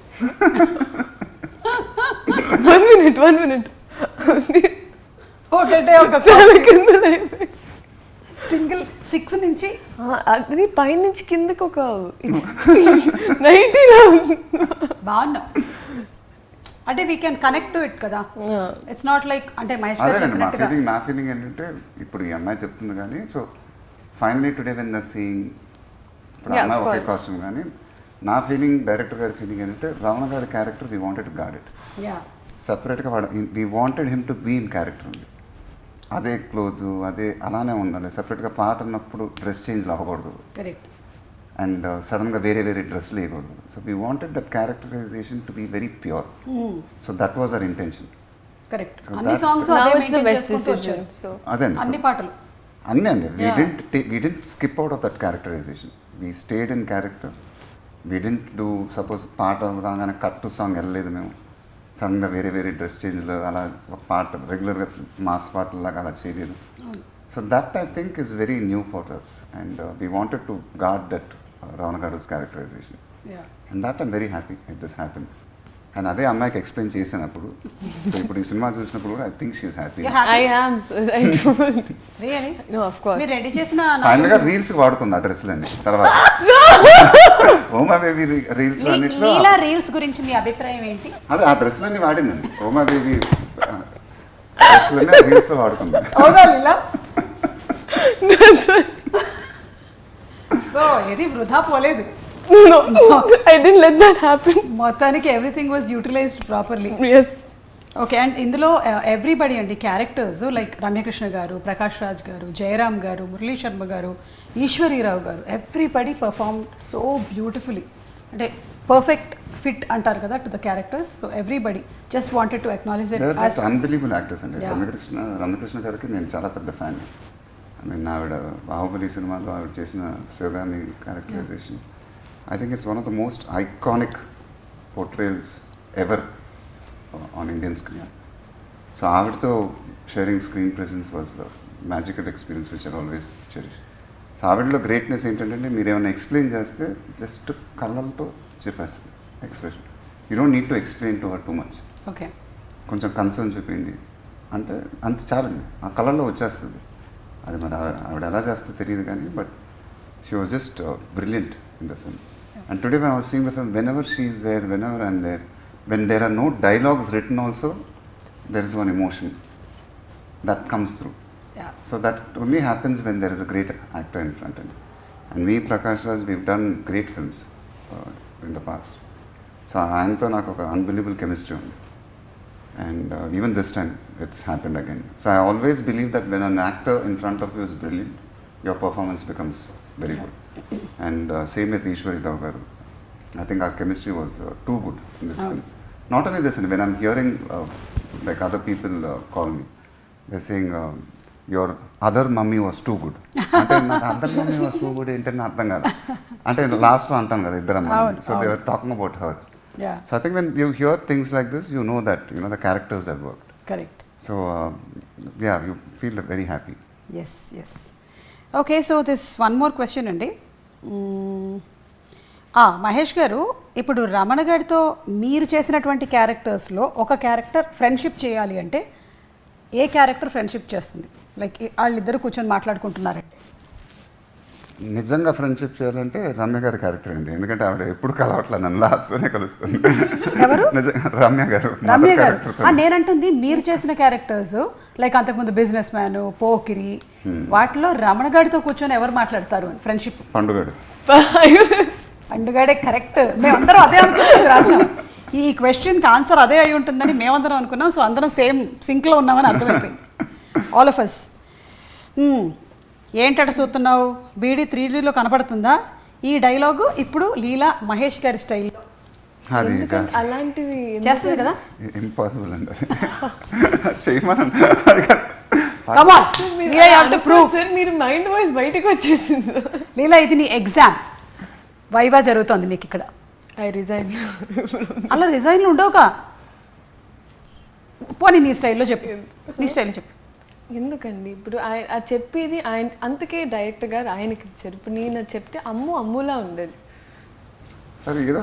S3: one minute
S1: ఒకటే ఒక single 6 నుంచి
S3: అది పైనుంచి కిందకి ఒక 90
S1: బాగున్నా అంటే we can connect to it కదా. ఇట్స్ నాట్ లైక్ అంటే మహేష్ గారు చెప్పినట్టుగా.
S2: నా ఫీలింగ్ ఏంటంటే ఇప్పుడు ఈ అమ్మాయి చెప్తుంది కానీ so finally today when the seeing ఇప్పుడు అమ్మాయి ఒకే కాస్ట్యూమ్ కానీ నా ఫీలింగ్ డైరెక్టర్ గారి ఫీలింగ్ ఏంటంటే రమణ గారి character we wanted to guard it సపరేట్గా వాడు we wanted him to be in character ఉంది, అదే క్లోజు అదే అలానే ఉండాలి. సపరేట్గా పాట అన్నప్పుడు డ్రెస్ చేంజ్లు అవ్వకూడదు అండ్ సడన్గా వేరే డ్రెస్సులు వేయకూడదు. So we wanted that characterization to be very pure. So that was our intention.
S1: అన్ని పాటలు
S2: అన్నీ అండి. We didn't skip out of that characterization, we stayed in character. We didn't do suppose పాట రాగానే కట్ టు సాంగ్ వెళ్ళలేదు మేము, సడన్గా వేరే డ్రెస్ చేంజ్లు అలా ఒక పాట రెగ్యులర్గా మాస్ పాటలాగా అలా చేయలేదు. So that I think is very new for us and we wanted to God that Ravana Garu's characterization. And that I'm very happy if this happened. And అదే అమ్మాయికి ఎక్స్ప్లెయిన్ చేసినప్పుడు సో ఇప్పుడు ఈ సినిమా చూసినప్పుడు కూడా I think she's happy.
S3: I am. I don't.
S1: Really
S3: No, of course.
S1: మీరు ready చేసిన
S2: ఫైనల్గా రీల్స్ వాడుకుంది ఆ డ్రెస్సులన్నీ తర్వాత ఓమా బేబీ రీల్స్ అన్నిట్లో
S1: లీలా రీల్స్ గురించి మీ అభిప్రాయం ఏంటి?
S2: అదే ఆ డ్రెస్సులన్నీ వాడిందండి. ఓమా బేబీ డ్రెస్సులన్నీ రీల్స్లో వాడుకుంది.
S1: అవునా లీలా? సో ఏది వృధా పోలేదు.
S3: No, I didn't let that happen.
S1: మొత్తానికి everything was utilised properly.
S3: Yes.
S1: Okay, and ఇందులో ఎవ్రీబడి అండి క్యారెక్టర్స్ లైక్ రమ్యకృష్ణ గారు, ప్రకాష్ రాజ్ గారు, జయరామ్ గారు, మురళీ శర్మ గారు, ఈశ్వరీరావు గారు, ఎవ్రీబడి పర్ఫార్మ్ సో బ్యూటిఫుల్లీ. అంటే పర్ఫెక్ట్ ఫిట్ అంటారు కదా to the characters. So everybody just wanted to acknowledge it.
S2: Unbelievable actors అండి. రమ్యకృష్ణ గారికి నేను చాలా పెద్ద ఫ్యాన్. ఐ మీన్ ఆవిడ బాహుబలి సినిమాలో ఆవిడ చేసిన Sivagami characterization I think it's one of the most iconic portrayals ever on Indian screen. So ఆవిడతో sharing screen presence was the magical experience which I always cherish. So ఆవిడలో గ్రేట్నెస్ ఏంటంటే మీరు ఏమైనా explain చేస్తే జస్ట్ కళ్ళతో చెప్పేస్తుంది expression. You don't need to explain to her too much.
S1: Okay,
S2: కొంచెం concern చూపిండి అంటే అంత చాలండి, ఆ కళ్ళల్లో వచ్చేస్తుంది. అది మరి ఆవిడ ఎలా చేస్తుందో తెలియదు కానీ but she was just brilliant in the film. And today when I was seeing the film, whenever she is there, whenever I'm there, when there are no dialogues written also, there is one emotion that comes through.
S1: Yeah.
S2: So that only happens when there is a great actor in front of you. And me, Prakash Raj, we've done great films in the past. So ఆయనతో నాకు ఒక unbelievable chemistry ఉంది. And even this time, it's happened again. So I always believe that when an actor in front of you is brilliant, your performance becomes very good. And same with Ishwarirav garu. I think our chemistry was too good in this film. Not only this, when I'm hearing like other people call me, they're saying your other mummy was too good. అంటే నాకు other mummy was too good ఏంటని అర్థం కాదు. అంటే లాస్ట్లో అంటాం కదా ఇద్దరు అమ్మాయి. So they were talking about her.
S1: Yeah.
S2: So I think when you hear things like this, you know that the characters that worked.
S1: correct.
S2: So yeah, you feel very happy.
S1: Yes, yes. Okay, so this one more question అండి. మహేష్ గారు, ఇప్పుడు రమణ గారితో మీరు చేసినటువంటి క్యారెక్టర్స్లో ఒక character friendship చేయాలి అంటే ఏ character friendship చేస్తుంది? లైక్ వాళ్ళిద్దరు కూర్చొని మాట్లాడుకుంటున్నారంటే
S2: నిజంగా ఫ్రెండ్షిప్ చేయాలంటే రమ్య గారి క్యారెక్టర్ అండి. ఎందుకంటే ఆవిడ ఎప్పుడు కలవట్లేదు, నన్ను లాస్ట్లోనే కలుస్తుంది.
S1: ఎవరు?
S2: రమ్య గారు.
S1: రమ్య గారు. నేనంటుంది మీరు చేసిన క్యారెక్టర్స్ లైక్ అంతకుముందు బిజినెస్ మ్యాన్, పోకిరి, వాటిలో రమణ గారితో కూర్చొని ఎవరు మాట్లాడతారు ఫ్రెండ్షిప్?
S2: పండుగాడు.
S1: పండుగాడే కరెక్ట్. మేమందరం అదే అనుకున్నాం, రాసాం. ఈ క్వశ్చన్కి ఆన్సర్ అదే అయి ఉంటుందని మేమందరం అనుకున్నాం. సో అందరం సేమ్ సింక్లో ఉన్నామని అర్థమైపోయింది ఆల్ ఆఫ్ అస్. ఏంటట చూస్తున్నావు, బీడీ 3Dలో కనపడుతుందా? ఈ డైలాగు ఇప్పుడు లీలా మహేష్ గారి స్టైల్లో
S2: అది
S3: అలాంటివి
S1: చేస్తుంది కదా.
S2: ఇంపాసిబుల్ అండి అది చేయమనండి.
S1: Come on, Leela, you have to prove.
S3: Sir మీరు మైండ్ వాయిస్ బయటకు వచ్చేసింది.
S1: లీలా, ఇది నీ ఎగ్జామ్, వైవా జరుగుతోంది మీకు ఇక్కడ.
S3: I resign.
S1: అలా రిజైన్లు ఉండవుగా. పోనీ నీ స్టైల్లో చెప్పు, నీ స్టైల్లో చెప్పు.
S3: ఎందుకండి ఇప్పుడు ఆయన చెప్పేది ఆయన, అందుకే డైరెక్టర్ గారు ఆయనకి ఇచ్చారు. ఇప్పుడు నేను చెప్తే అమ్ములా ఉండేది.
S2: సరే ఏదో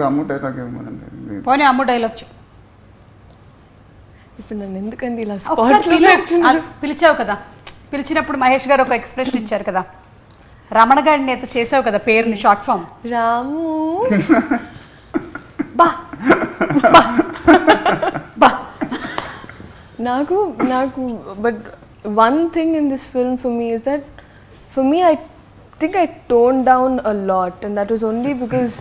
S2: అమ్ము డైలాగ్ ఏమోనండి.
S1: పోనీ అమ్ము డైలాగ్ చెప్పు.
S3: ఇప్పుడు నన్ను ఎందుకండి ఇలా
S1: పిలిచావు కదా, పిలిచినప్పుడు మహేష్ గారు ఒక ఎక్స్ప్రెషన్ ఇచ్చారు కదా, రమణ గారిని నేత చేసావు కదా పేరుని షార్ట్ ఫామ్.
S3: రాము
S1: బా బా బా.
S3: నాకు but one thing in this film for me is that for me I think I tone down a lot and that was only because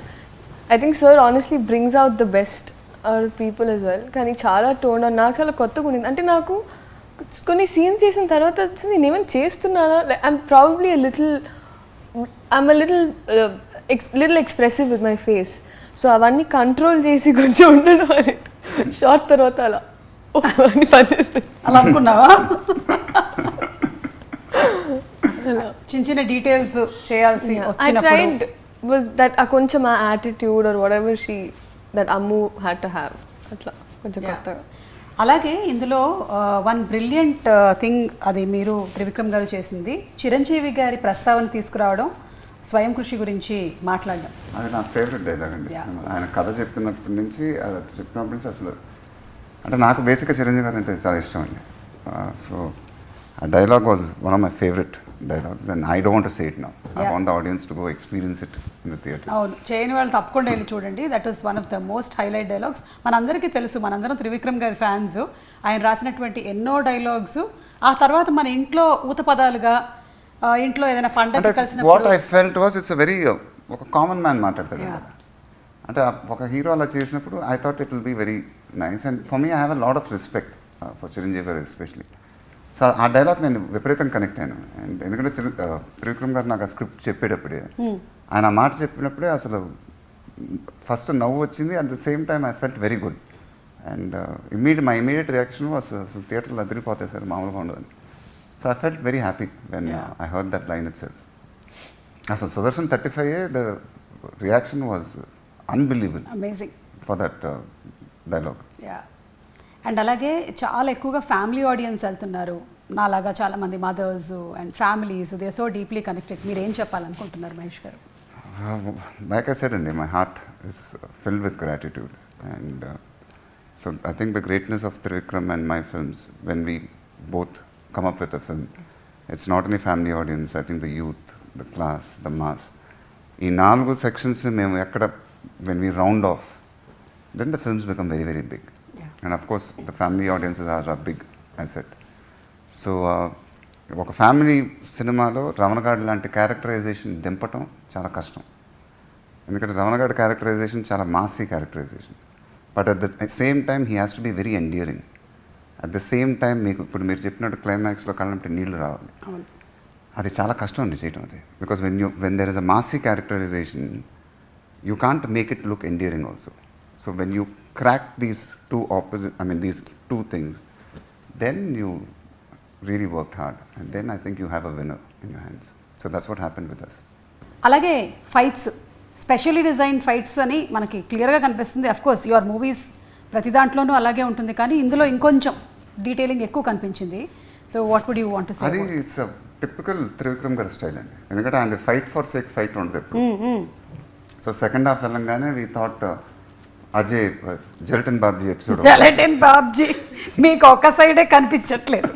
S3: I think sir honestly brings out the best our people as well. కానీ చాలా tone down, నాకు చాలా కొత్తగా ఉండింది. అంటే నాకు కొన్ని scenes చేసిన తర్వాత వచ్చింది నేను ఏమైనా చేస్తున్నానా, I'm probably I'm little expressive with my face. So అవన్నీ కంట్రోల్ చేసి కొంచెం ఉండడం అని షార్ట్ తర్వాత అలా అని పనిచేస్తుంది.
S1: అలా అనుకున్నావా? చిన్న చిన్న డీటెయిల్స్ చేయాల్సి వచ్చినప్పుడు
S3: was that a కొంచెం ఆ attitude or whatever she that Ammu had to have అట్లా కొంచెం కొత్తగా.
S1: అలాగే ఇందులో వన్ బ్రిలియంట్ థింగ్, అది మీరు త్రివిక్రమ్ గారు చేసింది, చిరంజీవి గారి ప్రస్తావన తీసుకురావడం, స్వయం కృషి గురించి మాట్లాడడం.
S2: అది నా ఫేవరెట్ డైలాగ్ అండి. ఆయన కథ చెప్పినప్పటి నుంచి అసలు అంటే నాకు బేసిక్గా చిరంజీవి గారు అంటే చాలా ఇష్టం అండి. సో ఆ dialogue was one of my favourite dialogues and I don't say it now. I want the audience to go experience it in the theatre.
S1: అవును, చేయని వాళ్ళు తప్పకుండా వెళ్ళి చూడండి. That is one of the most highlight dialogues. మనందరికీ తెలుసు, మనందరం త్రివిక్రమ్ గారి ఫ్యాన్స్. ఆయన రాసినటువంటి ఎన్నో డైలాగ్స్ ఆ తర్వాత మన ఇంట్లో ఊత పదాలుగా ఇంట్లో ఏదైనా పండగ కలిసినప్పుడు
S2: what I felt was it's very ఒక కామన్ మ్యాన్ మాట్లాడతాడు కదా. అంటే ఒక హీరో అలా చేసినప్పుడు I thought it will be very nice and for me I have a lot of respect for Chiranjeevi గారు ఎస్పెషలీ. సో ఆ డైలాగ్ నేను విపరీతంగా కనెక్ట్ అయ్యాను. అండ్ ఎందుకంటే త్రివిక్రమ్ గారు నాకు ఆ స్క్రిప్ట్ చెప్పేటప్పుడే ఆయన ఆ మాట చెప్పినప్పుడే అసలు ఫస్ట్ నవ్వు వచ్చింది. At the same time I felt very good. And my immediate reaction was అసలు థియేటర్లో అదిరిపోతాయి సార్, మామూలుగా ఉండదని. So I felt very happy when I heard that line itself. అసలు Sudarshan 35 the reaction was unbelievable
S1: amazing
S2: for that dialogue.
S1: And అలాగే చాలా ఎక్కువగా family audience వెళ్తున్నారు, నాలాగా చాలామంది mothers and families, they are so deeply connected. మీరు ఏం చెప్పాలనుకుంటున్నారు మహేష్ గారు?
S2: Like I said, my heart is filled with gratitude. And so I think the greatness of Trivikram and my films, when we both come up with a film, it's not only family audience, I think the youth, the class, the mass. In 4 sections, when we round off, then the films become very, very big. And of course, the family audiences are a big asset. So, ఒక family సినిమాలో రమణగాడ్ లాంటి characterisation దింపటం చాలా కష్టం. ఎందుకంటే రమణగాడ్ characterization చాలా massy characterization. But at the same time he has to be very endearing. At the same time ఇప్పుడు మీరు చెప్పినట్టు క్లైమాక్స్లో కళ్ళంటే నీళ్లు రావాలి. అది చాలా కష్టం అండి చేయటం అది. Because when there is a massy characterization you can't make it look endearing also. So when you crack these two things, then you really worked hard, and then I think you have a winner in your hands. So that's what happened with us.
S1: అలాగే fights, specially design fights అని మనకి క్లియర్గా కనిపిస్తుంది. Of course your movies ప్రతి దాంట్లోనూ అలాగే ఉంటుంది, కానీ ఇందులో ఇంకొంచెం డీటెయిలింగ్ ఎక్కువ కనిపించింది. So what would you want to say?
S2: అది ఇట్స్ అ టిపికల్ త్రివిక్రమ్ గారి స్టైల్ అండి. ఎందుకంటే ఆయన ఫైట్ ఫర్ సేక్ ఫైట్ ఉంటుంది ఎప్పుడు. సో సెకండ్ హాఫ్ వెళ్ళంగానే we thought Ajay Jelton Babji episode,
S1: Jelton Babji మీకు ఒక సైడే కనిపించట్లేదు.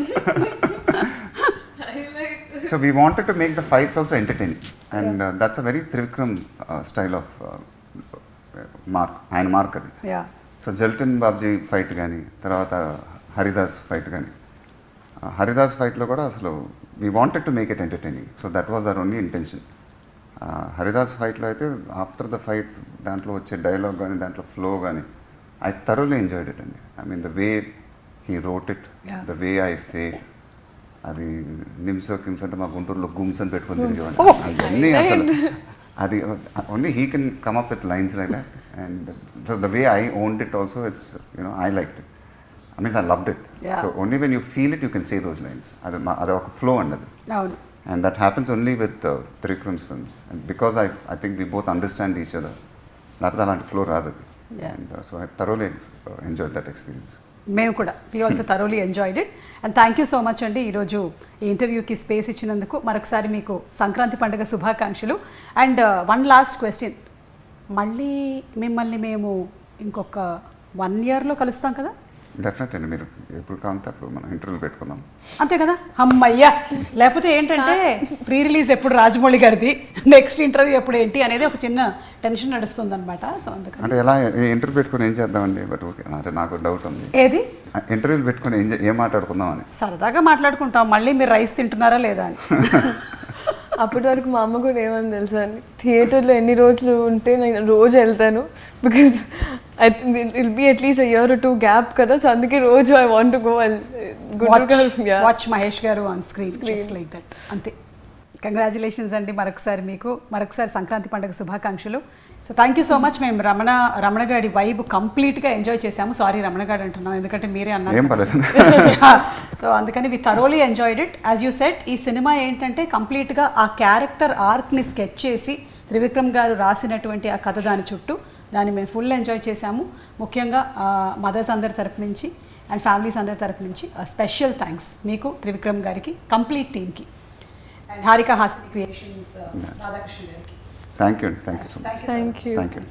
S2: So we wanted to make the fights also entertaining, and that's a very Trivikram style of mark. ఆయన మార్క్ అది. సో జెల్టన్ బాబ్జీ ఫైట్ కానీ, తర్వాత హరిదాస్ ఫైట్ కానీ, హరిదాస్ ఫైట్లో కూడా అసలు we wanted to make it entertaining. So that was our only intention. Haridas ఫైట్లో అయితే ఆఫ్టర్ ద ఫైట్ దాంట్లో వచ్చే డైలాగ్ కానీ, దాంట్లో ఫ్లో కానీ, ఐ థరోలీ ఎంజాయ్డ్ ఇట్ అండి. I mean the way he wrote it, the way I say, అది నిమ్స్ అంటే మా గుంటూరులో గుమ్స్ అని పెట్టుకొని తిరిగేవాడిని. అవన్నీ అసలు అది only he can come up with lines like that. And so the way I owned it also, it's I liked it. I loved it. So only when you feel it, you can say those lines. అది ఒక flow అండి అది. And that happens only with Trivicram's films. And because I think we both understand each other, లేకపోతే అలాంటి flow రాదు అది. And so I thoroughly enjoyed that experience.
S1: మేము కూడా we also thoroughly enjoyed it. And thank you so much అండి, ఈరోజు ఈ ఇంటర్వ్యూకి స్పేస్ ఇచ్చినందుకు. మరొకసారి మీకు సంక్రాంతి పండుగ శుభాకాంక్షలు. అండ్ వన్ లాస్ట్ క్వశ్చన్, మళ్ళీ మిమ్మల్ని మేము ఇంకొక 1 yearలో కలుస్తాం కదా?
S2: డెఫినెట్ అండి, మీరు ఎప్పుడు కావాలంటే అప్పుడు మనం ఇంటర్వ్యూలు పెట్టుకుందాం.
S1: అంతే కదా? అమ్మయ్యా. లేకపోతే ఏంటంటే ప్రీ రిలీజ్ ఎప్పుడు రాజమౌళి గారిది, నెక్స్ట్ ఇంటర్వ్యూ ఎప్పుడు ఏంటి అనేది ఒక చిన్న టెన్షన్ నడుస్తుంది అనమాట. సో అందుకని
S2: అంటే ఎలా ఇంటర్వ్యూ పెట్టుకొని ఏం చేద్దామండి? బట్ ఓకే, అంటే నాకు డౌట్ ఉంది.
S1: ఏది
S2: ఇంటర్వ్యూలు పెట్టుకొని ఏం మాట్లాడుకుందాం అని.
S1: సరదాగా మాట్లాడుకుంటాం, మళ్ళీ మీరు రైస్ తింటున్నారా లేదా అని.
S3: అప్పటి వరకు మా అమ్మ కూడా ఏమని తెలుసా అండి, థియేటర్లో ఎన్ని రోజులు ఉంటే నేను రోజు వెళ్తాను, because I think will be at least a year or 2 gap కదా, సో అందుకే రోజు I want to go
S1: watch Mahesh garu on screen just like that. అంతే. కంగ్రాచులేషన్స్ అండి మరొకసారి మీకు, మరొకసారి సంక్రాంతి పండుగ శుభాకాంక్షలు. So thank you so much. మేము రమణగాడి వైబ్ కంప్లీట్గా ఎంజాయ్ చేసాము. సారీ రమణగాడు అంటున్నాం, ఎందుకంటే మీరే అన్నారు. సో అందుకని we thoroughly enjoyed it. As you said, ఈ సినిమా ఏంటంటే కంప్లీట్గా ఆ క్యారెక్టర్ ఆర్క్ని స్కెచ్ చేసి త్రివిక్రమ్ గారు రాసినటువంటి ఆ కథ దాని చుట్టూ, దాన్ని మేము ఫుల్ ఎంజాయ్ చేసాము. ముఖ్యంగా మదర్స్ అందరి తరపు నుంచి అండ్ ఫ్యామిలీస్ అందరి తరపు నుంచి స్పెషల్ థ్యాంక్స్ మీకు, త్రివిక్రమ్ గారికి, కంప్లీట్ టీమ్కి. అండ్ హారిక హాస్ని క్రియేషన్స్ రాధాకృష్ణ గారికి.
S2: థ్యాంక్ యూ అండి, thank you so much.
S3: Thank you.
S2: Thank you.